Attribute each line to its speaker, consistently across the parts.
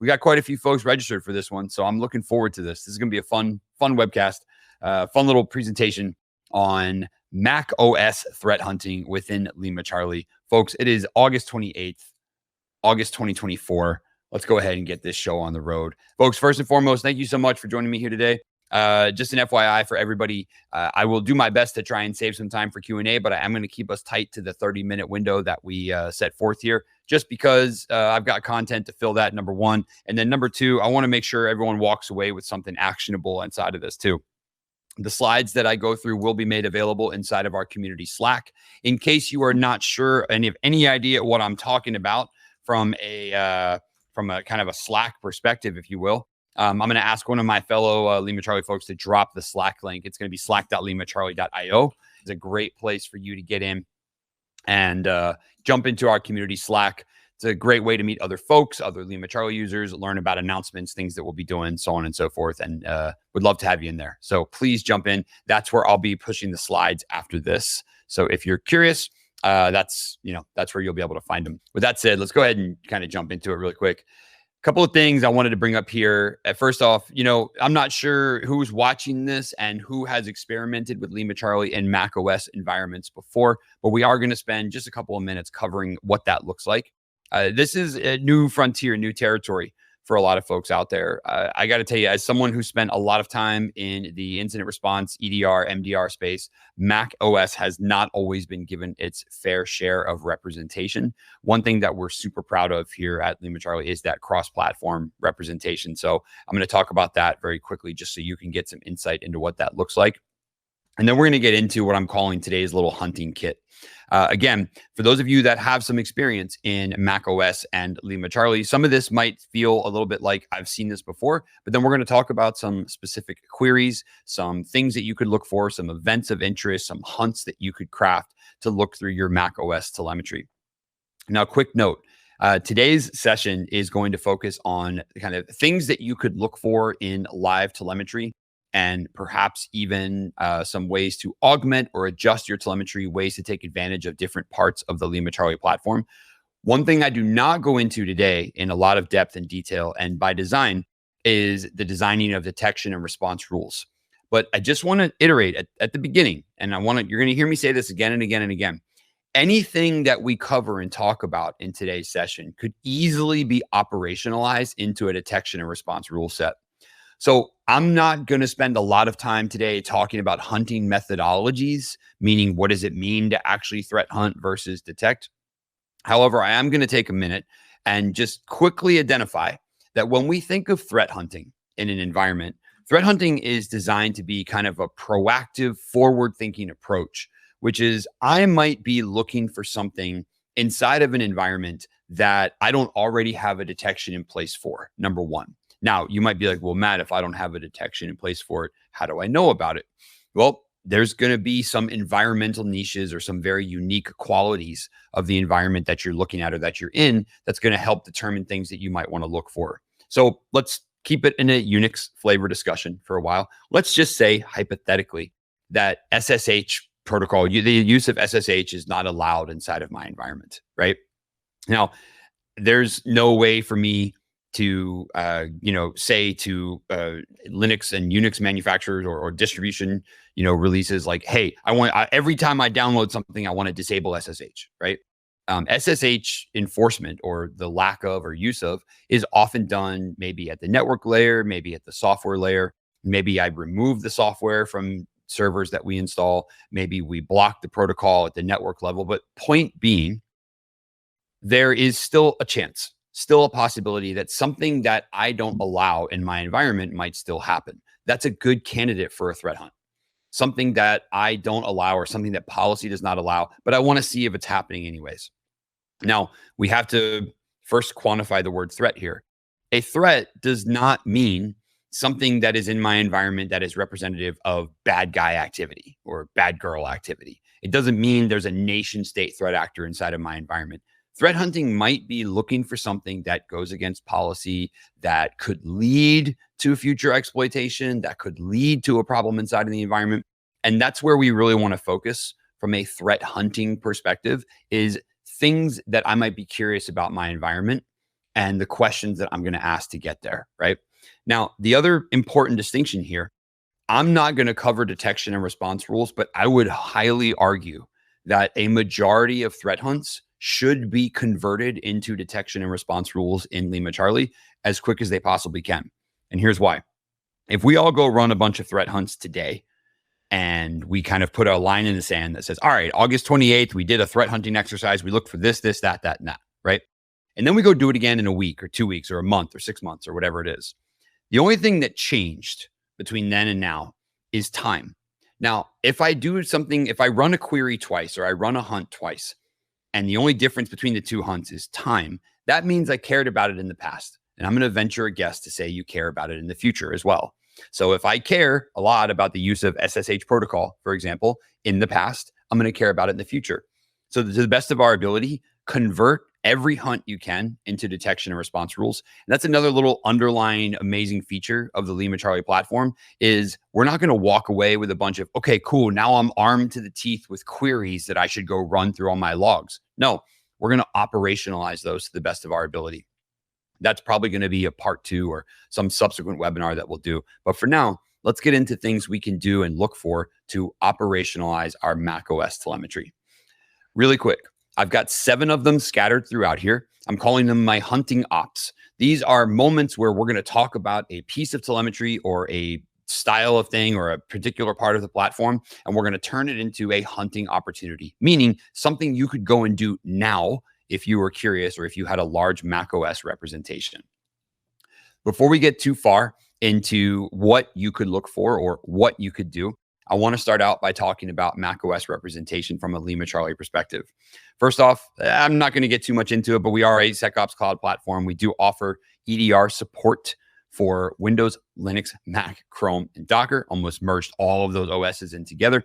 Speaker 1: We got quite a few folks registered for this one, so I'm looking forward to this. This is going to be a fun webcast, fun little presentation on Mac OS threat hunting within Lima Charlie. Folks, it is August 28th, August 2024. Let's go ahead and get this show on the road. Folks, first and foremost, thank you so much for joining me here today. Just an FYI for everybody, I will do my best to try and save some time for Q&A, but I am going to keep us tight to the 30-minute window that we set forth here, just because I've got content to fill that, number one. And then number two, I want to make sure everyone walks away with something actionable inside of this too. The slides that I go through will be made available inside of our community Slack. In case you are not sure and have any idea what I'm talking about from a kind of a Slack perspective, if you will, I'm going to ask one of my fellow Lima Charlie folks to drop the Slack link. It's going to be slack.limacharlie.io. It's a great place for you to get in and jump into our community Slack. It's a great way to meet other folks, other Lima Charlie users, learn about announcements, things that we'll be doing, so on and so forth. And would love to have you in there. So please jump in. That's where I'll be pushing the slides after this. So if you're curious, that's where you'll be able to find them. With that said, let's go ahead and kind of jump into it really quick. Couple of things I wanted to bring up here. First off, I'm not sure who's watching this and who has experimented with Lima Charlie in macOS environments before, but we are going to spend just a couple of minutes covering what that looks like. This is a new frontier, new territory for a lot of folks out there. I got to tell you, as someone who spent a lot of time in the incident response, EDR, MDR space, Mac OS has not always been given its fair share of representation. One thing that we're super proud of here at Lima Charlie is that cross-platform representation. So I'm going to talk about that very quickly, just so you can get some insight into what that looks like. And then we're going to get into what I'm calling today's little hunting kit. Again, for those of you that have some experience in Mac OS and Lima Charlie, some of this might feel a little bit like I've seen this before, but then we're going to talk about some specific queries, some things that you could look for, some events of interest, some hunts that you could craft to look through your Mac OS telemetry. Now, quick note. Today's session is going to focus on kind of things that you could look for in live telemetry, and perhaps even some ways to augment or adjust your telemetry, ways to take advantage of different parts of the Lima Charlie platform. One thing I do not go into today in a lot of depth and detail, and by design, is the designing of detection and response rules. But I just want to iterate at the beginning, and you're going to hear me say this again and again and again. Anything that we cover and talk about in today's session could easily be operationalized into a detection and response rule set. So I'm not going to spend a lot of time today talking about hunting methodologies, meaning what does it mean to actually threat hunt versus detect. However, I am going to take a minute and just quickly identify that when we think of threat hunting in an environment, threat hunting is designed to be kind of a proactive, forward-thinking approach, which is I might be looking for something inside of an environment that I don't already have a detection in place for, number one. Now, you might be like, well, Matt, if I don't have a detection in place for it, how do I know about it? Well, there's going to be some environmental niches or some very unique qualities of the environment that you're looking at or that you're in that's going to help determine things that you might want to look for. So let's keep it in a Unix flavor discussion for a while. Let's just say, hypothetically, that SSH protocol, the use of SSH is not allowed inside of my environment, right? Now, there's no way for me to, say to Linux and Unix manufacturers or distribution, releases like, hey, every time I download something, I want to disable SSH, right? SSH enforcement, or the lack of or use of, is often done maybe at the network layer, maybe at the software layer. Maybe I remove the software from servers that we install. Maybe we block the protocol at the network level. But point being, there is still a chance, still a possibility that something that I don't allow in my environment might still happen. That's a good candidate for a threat hunt. Something that I don't allow or something that policy does not allow, but I want to see if it's happening anyways. Now, we have to first quantify the word threat here. A threat does not mean something that is in my environment that is representative of bad guy activity or bad girl activity. It doesn't mean there's a nation state threat actor inside of my environment. Threat hunting might be looking for something that goes against policy, that could lead to future exploitation, that could lead to a problem inside of the environment. And that's where we really want to focus from a threat hunting perspective, is things that I might be curious about my environment and the questions that I'm going to ask to get there, right? Now, the other important distinction here, I'm not going to cover detection and response rules, but I would highly argue that a majority of threat hunts should be converted into detection and response rules in Lima Charlie as quick as they possibly can. And here's why. If we all go run a bunch of threat hunts today and we kind of put a line in the sand that says, all right, August 28th, we did a threat hunting exercise. We looked for this, that, and that, right? And then we go do it again in a week or 2 weeks or a month or 6 months or whatever it is. The only thing that changed between then and now is time. Now, if I do something, if I run a query twice or I run a hunt twice, and the only difference between the two hunts is time, that means I cared about it in the past. And I'm going to venture a guess to say you care about it in the future as well. So if I care a lot about the use of SSH protocol, for example, in the past, I'm going to care about it in the future. So to the best of our ability, convert every hunt you can into detection and response rules. And that's another little underlying amazing feature of the Lima Charlie platform is we're not going to walk away with a bunch of, okay, cool, now I'm armed to the teeth with queries that I should go run through all my logs. No, we're going to operationalize those to the best of our ability. That's probably going to be a part 2 or some subsequent webinar that we'll do. But for now, let's get into things we can do and look for to operationalize our macOS telemetry. Really quick, I've got 7 of them scattered throughout here. I'm calling them my hunting ops. These are moments where we're going to talk about a piece of telemetry or a style of thing or a particular part of the platform, and we're going to turn it into a hunting opportunity, meaning something you could go and do now if you were curious or if you had a large macOS representation. Before we get too far into what you could look for or what you could do, I want to start out by talking about macOS representation from a Lima Charlie perspective. First off, I'm not going to get too much into it, but we are a SecOps cloud platform. We do offer EDR support for Windows, Linux, Mac, Chrome, and Docker. Almost merged all of those OSs in together.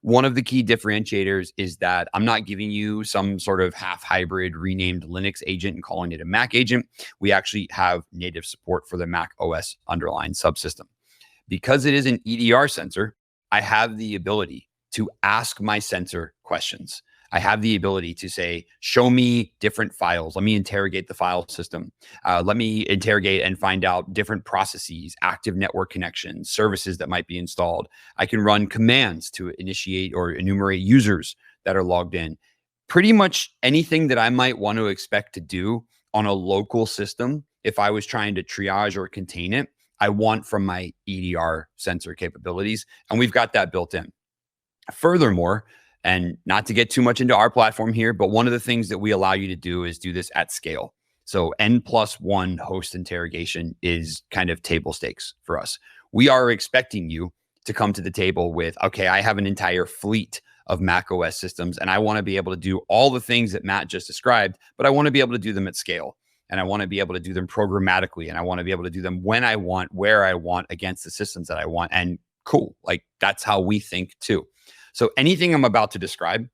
Speaker 1: One of the key differentiators is that I'm not giving you some sort of half hybrid renamed Linux agent and calling it a Mac agent. We actually have native support for the Mac OS underlying subsystem. Because it is an EDR sensor, I have the ability to ask my sensor questions. I have the ability to say, show me different files. Let me interrogate the file system. Let me interrogate and find out different processes, active network connections, services that might be installed. I can run commands to initiate or enumerate users that are logged in. Pretty much anything that I might want to expect to do on a local system, if I was trying to triage or contain it, I want from my EDR sensor capabilities. And we've got that built in. Furthermore, and not to get too much into our platform here, but one of the things that we allow you to do is do this at scale. So N+1 host interrogation is kind of table stakes for us. We are expecting you to come to the table with, okay, I have an entire fleet of macOS systems, and I want to be able to do all the things that Matt just described, but I want to be able to do them at scale. And I want to be able to do them programmatically. And I want to be able to do them when I want, where I want, against the systems that I want. And cool, like that's how we think too. So anything I'm about to describe,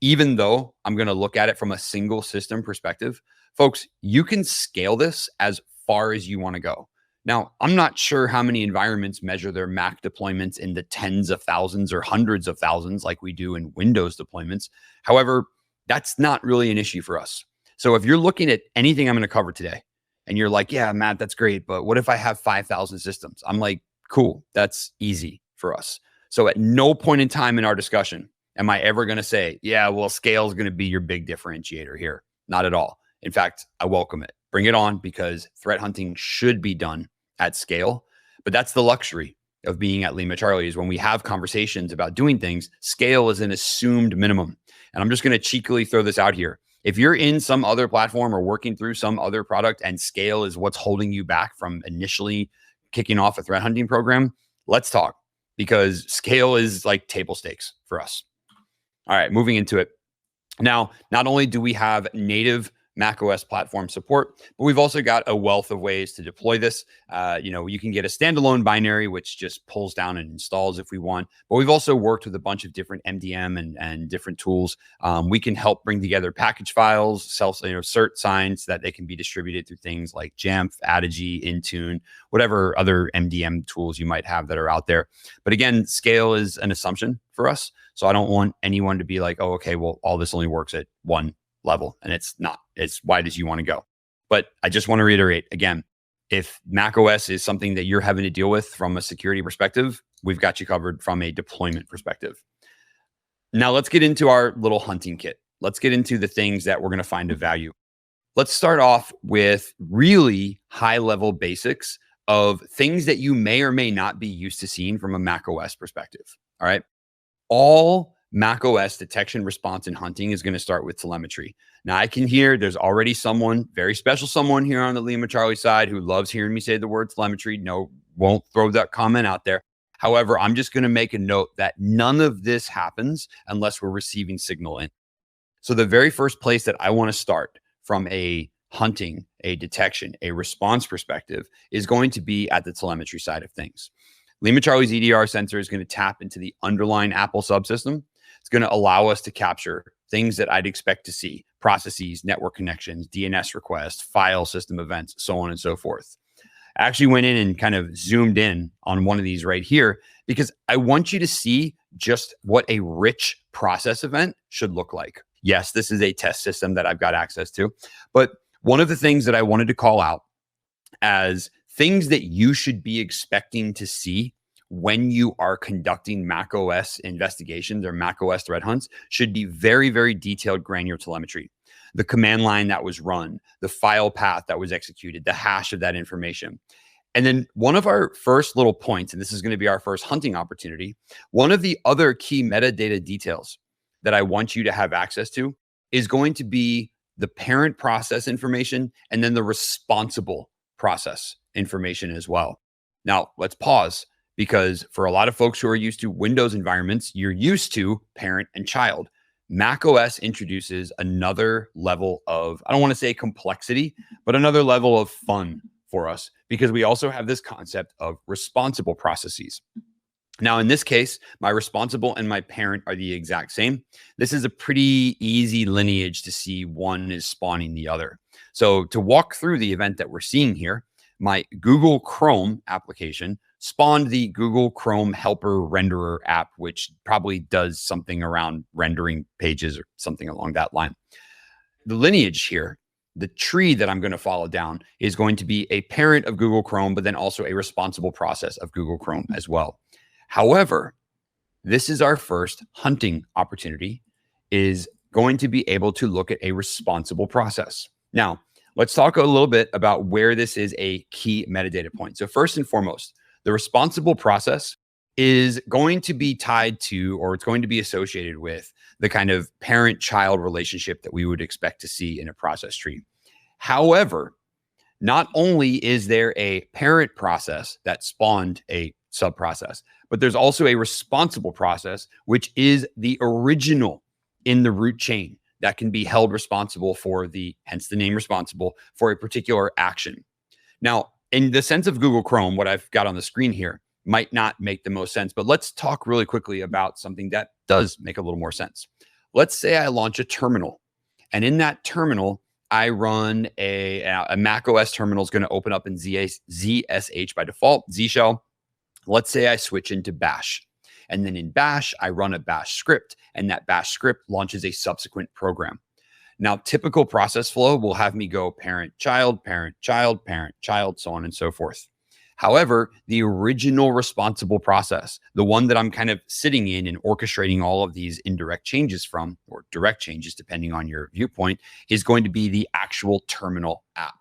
Speaker 1: even though I'm going to look at it from a single system perspective, folks, you can scale this as far as you want to go. Now, I'm not sure how many environments measure their Mac deployments in the tens of thousands or hundreds of thousands like we do in Windows deployments. However, that's not really an issue for us. So if you're looking at anything I'm going to cover today and you're like, yeah, Matt, that's great, but what if I have 5,000 systems? I'm like, cool, that's easy for us. So at no point in time in our discussion am I ever going to say, yeah, well, scale is going to be your big differentiator here. Not at all. In fact, I welcome it. Bring it on, because threat hunting should be done at scale. But that's the luxury of being at Lima Charlie, is when we have conversations about doing things, scale is an assumed minimum. And I'm just going to cheekily throw this out here. If you're in some other platform or working through some other product and scale is what's holding you back from initially kicking off a threat hunting program, let's talk, because scale is like table stakes for us. All right, moving into it. Now, not only do we have native macOS platform support, but we've also got a wealth of ways to deploy this. You can get a standalone binary, which just pulls down and installs if we want. But we've also worked with a bunch of different MDM and different tools. We can help bring together package files, cert signs that they can be distributed through things like Jamf, Adigy, Intune, whatever other MDM tools you might have that are out there. But again, scale is an assumption for us. So I don't want anyone to be like, oh, okay, well, all this only works at one level, and it's not. It's wide as you want to go. But I just want to reiterate again, if macOS is something that you're having to deal with from a security perspective, we've got you covered from a deployment perspective. Now let's get into our little hunting kit. Let's get into the things that we're going to find of value. Let's start off with really high level basics of things that you may or may not be used to seeing from a macOS perspective. All right. All macOS detection, response, and hunting is going to start with telemetry. Now I can hear there's already someone, very special someone here on the Lima Charlie side who loves hearing me say the word telemetry. No, won't throw that comment out there. However, I'm just going to make a note that none of this happens unless we're receiving signal in. So the very first place that I want to start from a hunting, a detection, a response perspective is going to be at the telemetry side of things. Lima Charlie's EDR sensor is going to tap into the underlying Apple subsystem. It's going to allow us to capture things that I'd expect to see: processes, network connections, DNS requests, file system events, so on and so forth. I actually went in and kind of zoomed in on one of these right here because I want you to see just what a rich process event should look like. Yes, this is a test system that I've got access to, but one of the things that I wanted to call out as things that you should be expecting to see when you are conducting macOS investigations or macOS threat hunts should be very, very detailed granular telemetry. The command line that was run, the file path that was executed, the hash of that information. And then one of our first little points, and this is going to be our first hunting opportunity, one of the other key metadata details that I want you to have access to is going to be the parent process information and then the responsible process information as well. Now, let's pause, because for a lot of folks who are used to Windows environments, you're used to parent and child. macOS introduces another level of, I don't want to say complexity, but another level of fun for us, because we also have this concept of responsible processes. Now, in this case, my responsible and my parent are the exact same. This is a pretty easy lineage to see one is spawning the other. So to walk through the event that we're seeing here, my Google Chrome application spawned the Google Chrome Helper Renderer app, which probably does something around rendering pages or something along that line. The lineage here, the tree that I'm going to follow down, is going to be a parent of Google Chrome, but then also a responsible process of Google Chrome as well. However, this is our first hunting opportunity, is going to be able to look at a responsible process. Now, let's talk a little bit about where this is a key metadata point. So first and foremost, the responsible process is going to be tied to, or it's going to be associated with, the kind of parent-child relationship that we would expect to see in a process tree. However, not only is there a parent process that spawned a sub-process, but there's also a responsible process, which is the original in the root chain that can be held responsible for the, hence the name responsible, for a particular action. Now, in the sense of Google Chrome, what I've got on the screen here might not make the most sense, but let's talk really quickly about something that does make a little more sense. Let's say I launch a terminal, and in that terminal, I run a macOS terminal is going to open up in ZSH by default, Z shell. Let's say I switch into Bash, and then in Bash, I run a Bash script, and that Bash script launches a subsequent program. Now, typical process flow will have me go parent, child, parent, child, parent, child, so on and so forth. However, the original responsible process, the one that I'm kind of sitting in and orchestrating all of these indirect changes from, or direct changes, depending on your viewpoint, is going to be the actual terminal app.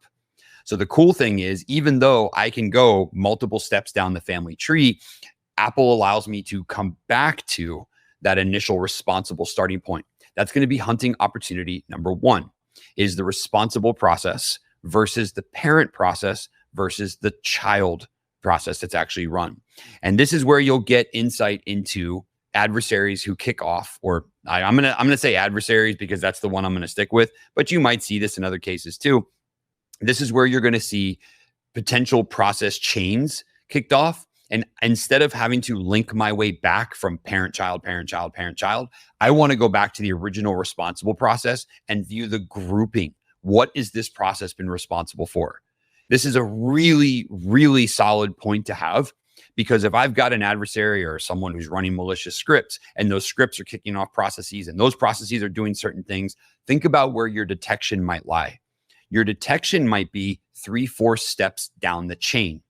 Speaker 1: So the cool thing is, even though I can go multiple steps down the family tree, Apple allows me to come back to that initial responsible starting point. That's going to be hunting opportunity number one, is the responsible process versus the parent process versus the child process that's actually run. And this is where you'll get insight into adversaries who kick off, or I'm gonna say adversaries because that's the one I'm gonna stick with, but you might see this in other cases too. This is where you're going to see potential process chains kicked off. And instead of having to link my way back from parent, child, parent, child, parent, child, I want to go back to the original responsible process and view the grouping. What is this process been responsible for? This is a really, really solid point to have, because if I've got an adversary or someone who's running malicious scripts, and those scripts are kicking off processes, and those processes are doing certain things, think about where your detection might lie. your detection might be 3-4 steps down the chain.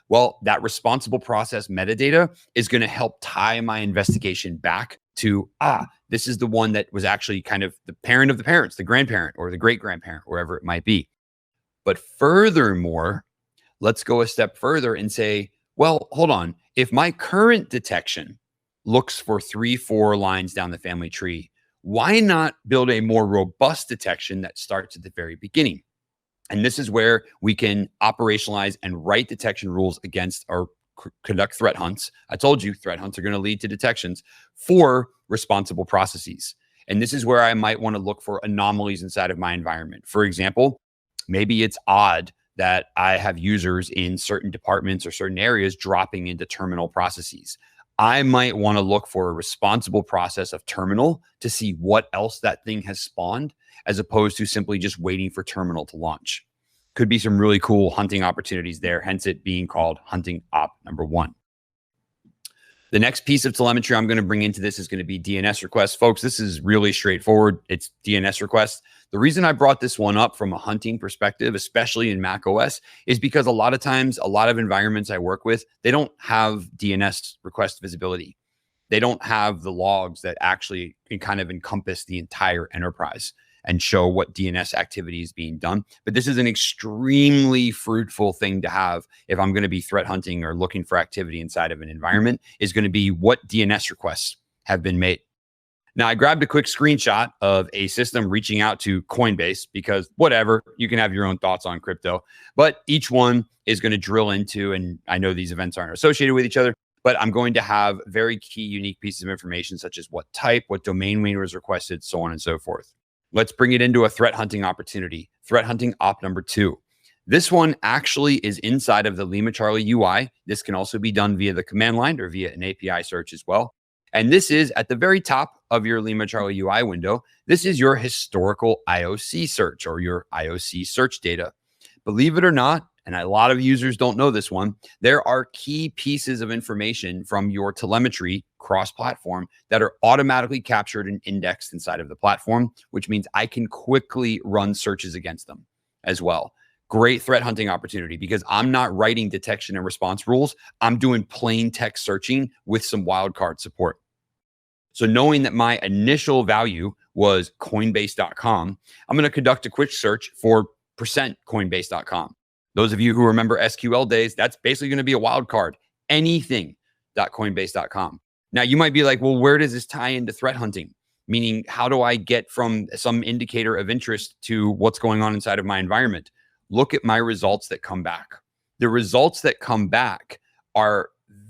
Speaker 1: Well, that responsible process metadata is going to help tie my investigation back to, this is the one that was actually kind of the parent of the parents, the grandparent or the great grandparent, wherever it might be. But furthermore, let's go a step further and say, well, hold on. If my current detection looks for 3-4 lines down the family tree, why not build a more robust detection that starts at the very beginning? And this is where we can operationalize and write detection rules against or conduct threat hunts. I told you threat hunts are going to lead to detections for responsible processes. And this is where I might want to look for anomalies inside of my environment. For example, maybe it's odd that I have users in certain departments or certain areas dropping into terminal processes. I might want to look for a responsible process of terminal to see what else that thing has spawned, as opposed to simply just waiting for terminal to launch. Could be some really cool hunting opportunities there, hence it being called hunting op number 1. The next piece of telemetry I'm going to bring into this is going to be DNS requests. Folks, this is really straightforward. It's DNS requests. The reason I brought this one up from a hunting perspective, especially in macOS, is because a lot of times, a lot of environments I work with, they don't have DNS request visibility. They don't have the logs that actually can kind of encompass the entire enterprise and show what DNS activity is being done. But this is an extremely fruitful thing to have if I'm going to be threat hunting or looking for activity inside of an environment, is going to be what DNS requests have been made. Now, I grabbed a quick screenshot of a system reaching out to Coinbase because whatever, you can have your own thoughts on crypto, but each one is going to drill into, and I know these events aren't associated with each other, but I'm going to have very key, unique pieces of information, such as what type, what domain name was requested, so on and so forth. Let's bring it into a threat hunting opportunity. Threat hunting op number 2. This one actually is inside of the Lima Charlie UI. This can also be done via the command line or via an API search as well. And this is at the very top of your Lima Charlie UI window. This is your historical IOC search or your IOC search data. Believe it or not, and a lot of users don't know this one, there are key pieces of information from your telemetry cross-platform that are automatically captured and indexed inside of the platform, which means I can quickly run searches against them as well. Great threat hunting opportunity because I'm not writing detection and response rules. I'm doing plain text searching with some wildcard support. So knowing that my initial value was Coinbase.com, I'm going to conduct a quick search for %Coinbase.com. Those of you who remember SQL days, that's basically going to be a wildcard, anything.coinbase.com. Now, you might be like, well, where does this tie into threat hunting? Meaning, how do I get from some indicator of interest to what's going on inside of my environment? Look at my results that come back. The results that come back are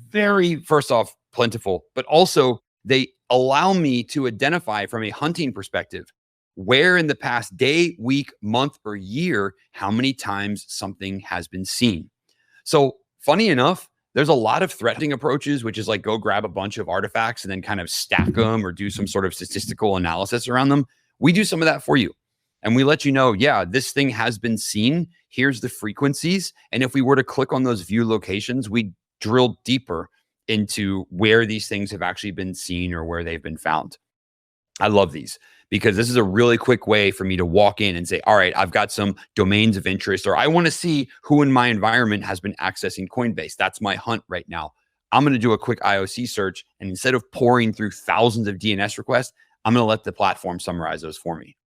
Speaker 1: very, first off, plentiful, but also they allow me to identify from a hunting perspective where in the past day, week, month, or year, how many times something has been seen. So funny enough, there's a lot of threatening approaches, which is like go grab a bunch of artifacts and then kind of stack them or do some sort of statistical analysis around them. We do some of that for you. And we let you know, yeah, this thing has been seen. Here's the frequencies. And if we were to click on those view locations, we drill deeper into where these things have actually been seen or where they've been found. I love these because this is a really quick way for me to walk in and say, all right, I've got some domains of interest, or I want to see who in my environment has been accessing Coinbase. That's my hunt right now. I'm going to do a quick IOC search. And instead of pouring through thousands of DNS requests, I'm going to let the platform summarize those for me.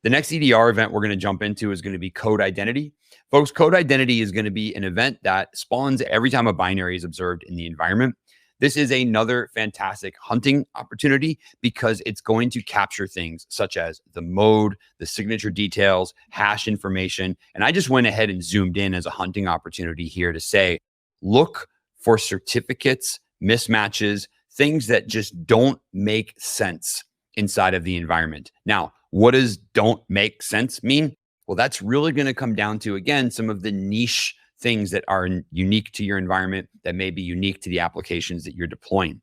Speaker 1: The next EDR event we're going to jump into is going to be code identity. Folks, code identity is going to be an event that spawns every time a binary is observed in the environment. This is another fantastic hunting opportunity because it's going to capture things such as the mode, the signature details, hash information. And I just went ahead and zoomed in as a hunting opportunity here to say, look for certificates, mismatches, things that just don't make sense inside of the environment. Now, what does don't make sense mean? Well, that's really going to come down to, again, some of the niche things that are unique to your environment that may be unique to the applications that you're deploying.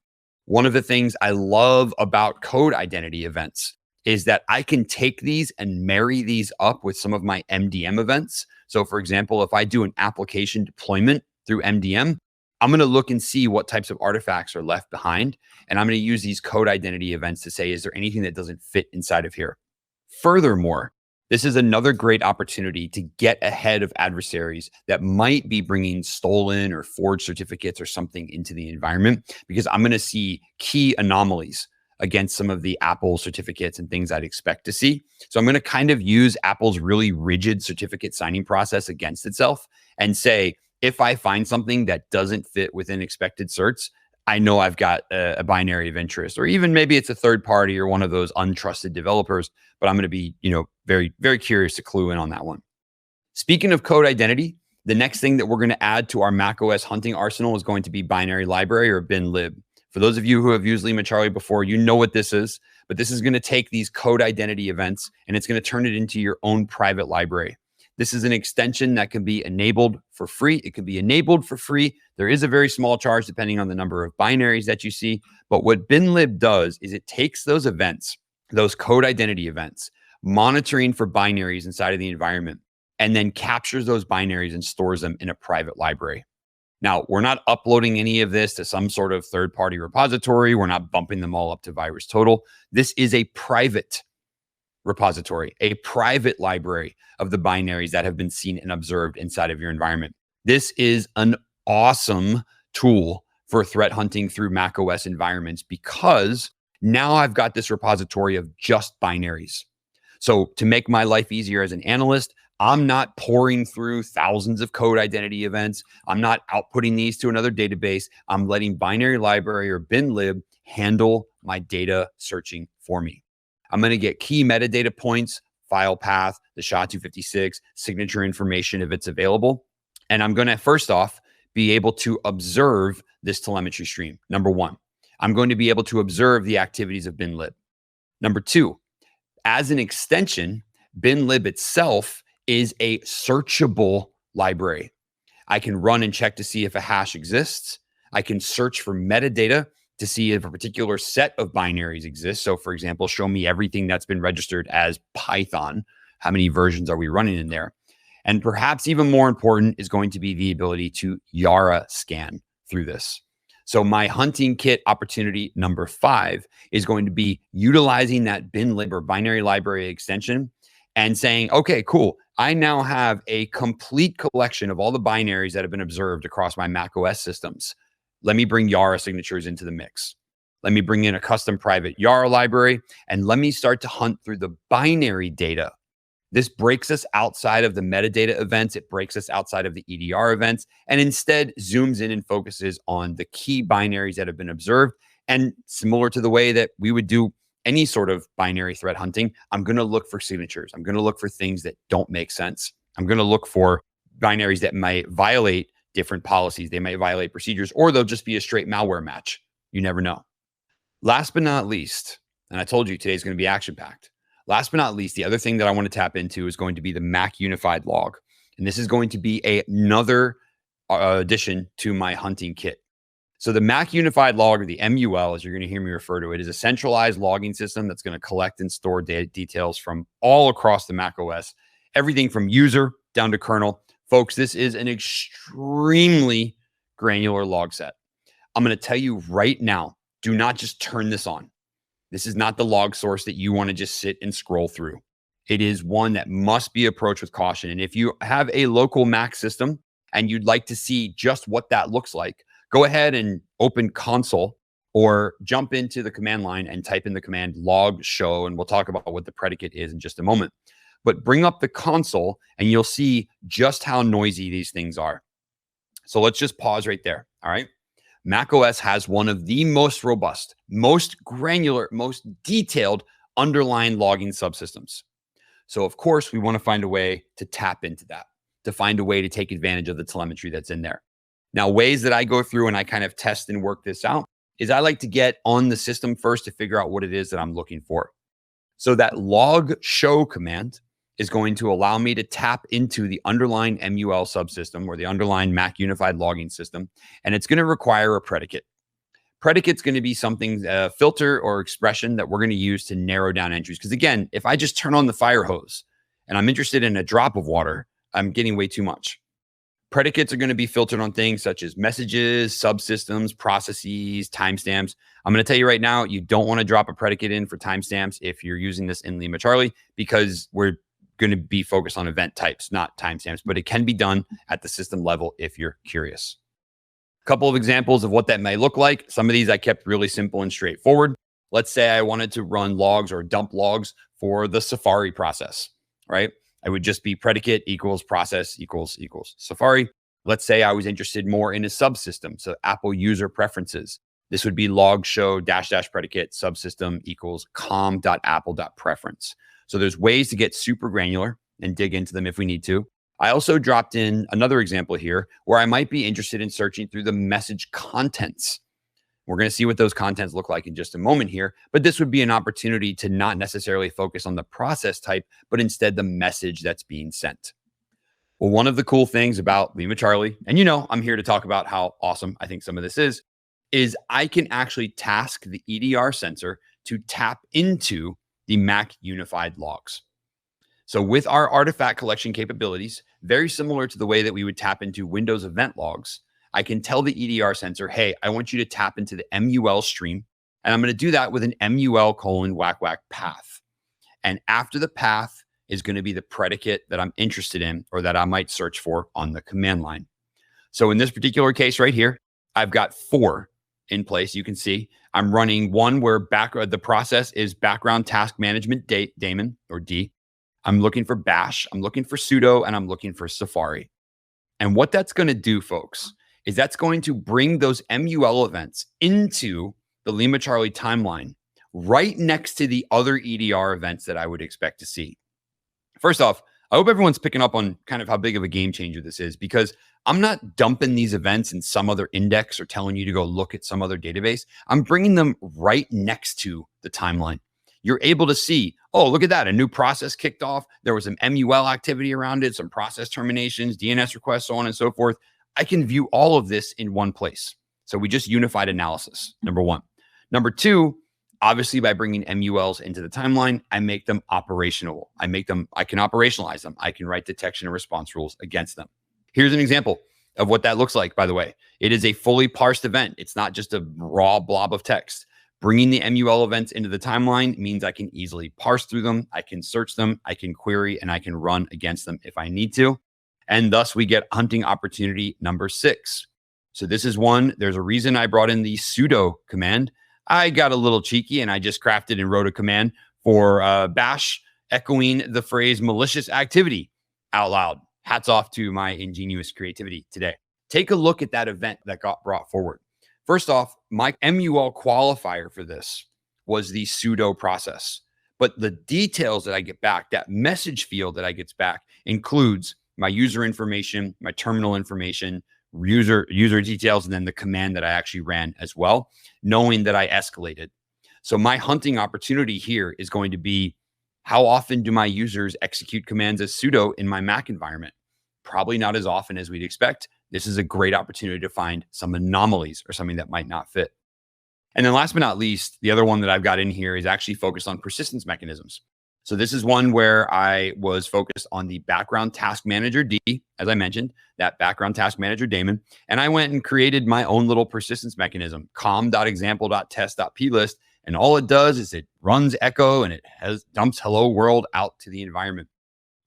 Speaker 1: One of the things I love about code identity events is that I can take these and marry these up with some of my MDM events. So for example, if I do an application deployment through MDM, I'm going to look and see what types of artifacts are left behind. And I'm going to use these code identity events to say, is there anything that doesn't fit inside of here? Furthermore, This is another great opportunity to get ahead of adversaries that might be bringing stolen or forged certificates or something into the environment, because I'm going to see key anomalies against some of the Apple certificates and things I'd expect to see. So I'm going to kind of use Apple's really rigid certificate signing process against itself and say, if I find something that doesn't fit within expected certs, I know I've got a binary of interest, or even maybe it's a third party or one of those untrusted developers, but I'm going to be, very, very curious to clue in on that one. Speaking of code identity, the next thing that we're going to add to our macOS hunting arsenal is going to be binary library or binlib. For those of you who have used Lima Charlie before, you know what this is, but this is going to take these code identity events and it's going to turn it into your own private library. This is an extension that can be enabled for free. It can be enabled for free. There is a very small charge depending on the number of binaries that you see. But what binlib does is it takes those events, those code identity events, monitoring for binaries inside of the environment, and then captures those binaries and stores them in a private library. Now, we're not uploading any of this to some sort of third-party repository. We're not bumping them all up to VirusTotal. This is a private repository, a private library of the binaries that have been seen and observed inside of your environment. This is an awesome tool for threat hunting through macOS environments, because now I've got this repository of just binaries. So to make my life easier as an analyst, I'm not pouring through thousands of code identity events. I'm not outputting these to another database. I'm letting binary library or binlib handle my data searching for me. I'm going to get key metadata points, file path, the SHA-256, signature information if it's available. And I'm going to, first off, be able to observe this telemetry stream. Number one, I'm going to be able to observe the activities of binlib. Number two, as an extension, binlib itself is a searchable library. I can run and check to see if a hash exists. I can search for metadata to see if a particular set of binaries exists. So for example, show me everything that's been registered as Python. How many versions are we running in there? And perhaps even more important is going to be the ability to Yara scan through this. So my hunting kit opportunity number 5 is going to be utilizing that binlib or binary library extension and saying, okay, cool. I now have a complete collection of all the binaries that have been observed across my macOS systems. Let me bring Yara signatures into the mix. Let me bring in a custom private Yara library, and let me start to hunt through the binary data. This breaks us outside of the metadata events. It breaks us outside of the EDR events, and instead zooms in and focuses on the key binaries that have been observed. And similar to the way that we would do any sort of binary threat hunting, I'm going to look for signatures. I'm going to look for things that don't make sense. I'm going to look for binaries that might violate different policies. They might violate procedures, or they'll just be a straight malware match. You never know. Last but not least, and I told you today's going to be action-packed. Last but not least, the other thing that I want to tap into is going to be the Mac Unified Log. And this is going to be another addition to my hunting kit. So the Mac Unified Log, or the MUL, as you're going to hear me refer to it, is a centralized logging system that's going to collect and store data details from all across the macOS, everything from user down to kernel. Folks, this is an extremely granular log set. I'm going to tell you right now, do not just turn this on. This is not the log source that you want to just sit and scroll through. It is one that must be approached with caution. And if you have a local Mac system and you'd like to see just what that looks like, go ahead and open console or jump into the command line and type in the command log show. And we'll talk about what the predicate is in just a moment. But bring up the console and you'll see just how noisy these things are. So let's just pause right there. All right. macOS has one of the most robust, most granular, most detailed underlying logging subsystems. So of course, we want to find a way to tap into that, to find a way to take advantage of the telemetry that's in there. Now, ways that I go through and I kind of test and work this out is I like to get on the system first to figure out what it is that I'm looking for. So that log show command is going to allow me to tap into the underlying MUL subsystem or the underlying Mac Unified Logging System, and it's going to require a predicate. Predicate's going to be something, filter or expression that we're going to use to narrow down entries. Because again, if I just turn on the fire hose and I'm interested in a drop of water, I'm getting way too much. Predicates are going to be filtered on things such as messages, subsystems, processes, timestamps. I'm going to tell you right now, you don't want to drop a predicate in for timestamps if you're using this in Lima Charlie, because we're going to be focused on event types, not timestamps, but it can be done at the system level if you're curious. A couple of examples of what that may look like. Some of these I kept really simple and straightforward. Let's say I wanted to run logs or dump logs for the Safari process, right? I would just be predicate equals process equals Safari. Let's say I was interested more in a subsystem, so Apple user preferences. This would be log show -- predicate subsystem equals com.apple.preference. So there's ways to get super granular and dig into them if we need to. I also dropped in another example here where I might be interested in searching through the message contents. We're going to see what those contents look like in just a moment here, but this would be an opportunity to not necessarily focus on the process type, but instead the message that's being sent. Well, one of the cool things about Lima Charlie, and I'm here to talk about how awesome I think some of this is I can actually task the EDR sensor to tap into the Mac unified logs. So with our artifact collection capabilities, very similar to the way that we would tap into Windows event logs, I can tell the EDR sensor, hey, I want you to tap into the MUL stream, and I'm going to do that with an MUL:\" path. And after the path is going to be the predicate that I'm interested in or that I might search for on the command line. So in this particular case right here, I've got 4 in place. You can see I'm running one where the process is background task management daemon or D. I'm looking for bash, I'm looking for sudo, and I'm looking for Safari. And what that's going to do, folks, is that's going to bring those MUL events into the Lima Charlie timeline right next to the other EDR events that I would expect to see. First off, I hope everyone's picking up on kind of how big of a game changer this is, because I'm not dumping these events in some other index or telling you to go look at some other database. I'm bringing them right next to the timeline. You're able to see, oh, look at that. A new process kicked off. There was some MUL activity around it, some process terminations, DNS requests, so on and so forth. I can view all of this in one place. So we just unified analysis, number one. Number two, obviously by bringing MULs into the timeline, I make them operational. I can operationalize them. I can write detection and response rules against them. Here's an example of what that looks like, by the way. It is a fully parsed event. It's not just a raw blob of text. Bringing the MUL events into the timeline means I can easily parse through them. I can search them. I can query, and I can run against them if I need to. And thus we get hunting opportunity number 6. So this is one. There's a reason I brought in the sudo command. I got a little cheeky and I just crafted and wrote a command for bash echoing the phrase malicious activity out loud. Hats off to my ingenious creativity today. Take a look at that event that got brought forward. First off, my MUL qualifier for this was the sudo process. But the details that I get back, that message field that I get back, includes my user information, my terminal information, user details, and then the command that I actually ran as well, knowing that I escalated. So my hunting opportunity here is going to be, how often do my users execute commands as sudo in my Mac environment? Probably not as often as we'd expect. This is a great opportunity to find some anomalies or something that might not fit. And then last but not least, the other one that I've got in here is actually focused on persistence mechanisms. So this is one where I was focused on the background task manager D, as I mentioned, that background task manager daemon. And I went and created my own little persistence mechanism, com.example.test.plist. And all it does is it runs echo and it dumps hello world out to the environment.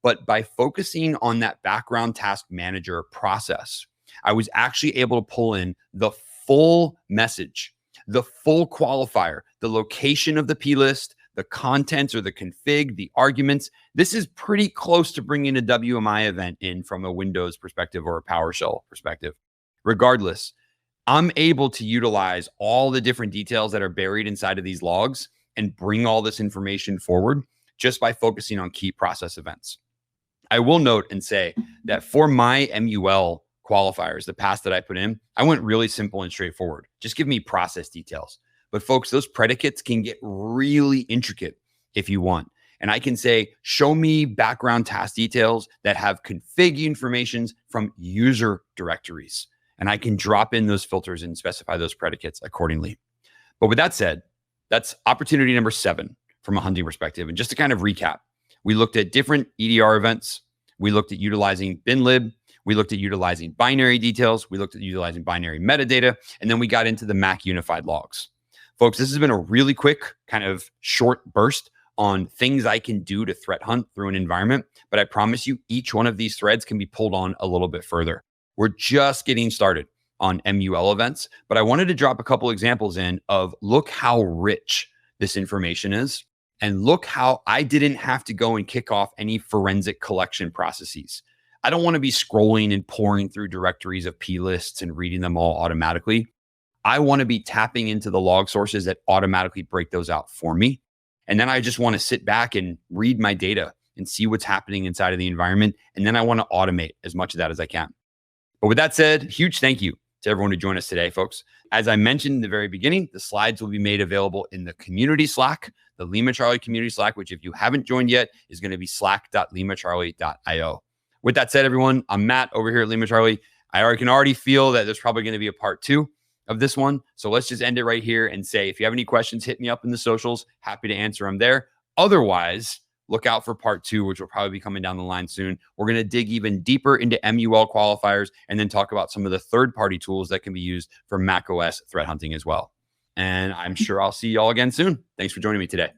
Speaker 1: But by focusing on that background task manager process, I was actually able to pull in the full message, the full qualifier, the location of the plist, the contents or the config, the arguments. This is pretty close to bringing a WMI event in from a Windows perspective or a PowerShell perspective. Regardless, I'm able to utilize all the different details that are buried inside of these logs and bring all this information forward just by focusing on key process events. I will note and say that for my MUL qualifiers, the paths that I put in, I went really simple and straightforward. Just give me process details. But folks, those predicates can get really intricate if you want. And I can say, show me background task details that have config informations from user directories. And I can drop in those filters and specify those predicates accordingly. But with that said, that's opportunity number 7 from a hunting perspective. And just to kind of recap, we looked at different EDR events. We looked at utilizing binlib. We looked at utilizing binary details. We looked at utilizing binary metadata. And then we got into the Mac unified logs. Folks, this has been a really quick kind of short burst on things I can do to threat hunt through an environment. But I promise you, each one of these threads can be pulled on a little bit further. We're just getting started on MUL events, but I wanted to drop a couple examples in of look how rich this information is. And look how I didn't have to go and kick off any forensic collection processes. I don't want to be scrolling and pouring through directories ofplists and reading them all automatically. I want to be tapping into the log sources that automatically break those out for me. And then I just want to sit back and read my data and see what's happening inside of the environment. And then I want to automate as much of that as I can. But with that said, huge thank you to everyone who joined us today, folks. As I mentioned in the very beginning, the slides will be made available in the community Slack, the Lima Charlie community Slack, which if you haven't joined yet is going to be slack.limacharlie.io. With that said, everyone, I'm Matt over here at Lima Charlie. I can already feel that there's probably going to be a part 2 of this one. So let's just end it right here and say, if you have any questions, hit me up in the socials. Happy to answer them there. Otherwise, look out for part 2, which will probably be coming down the line soon. We're going to dig even deeper into MUL qualifiers and then talk about some of the third-party tools that can be used for macOS threat hunting as well. And I'm sure I'll see you all again soon. Thanks for joining me today.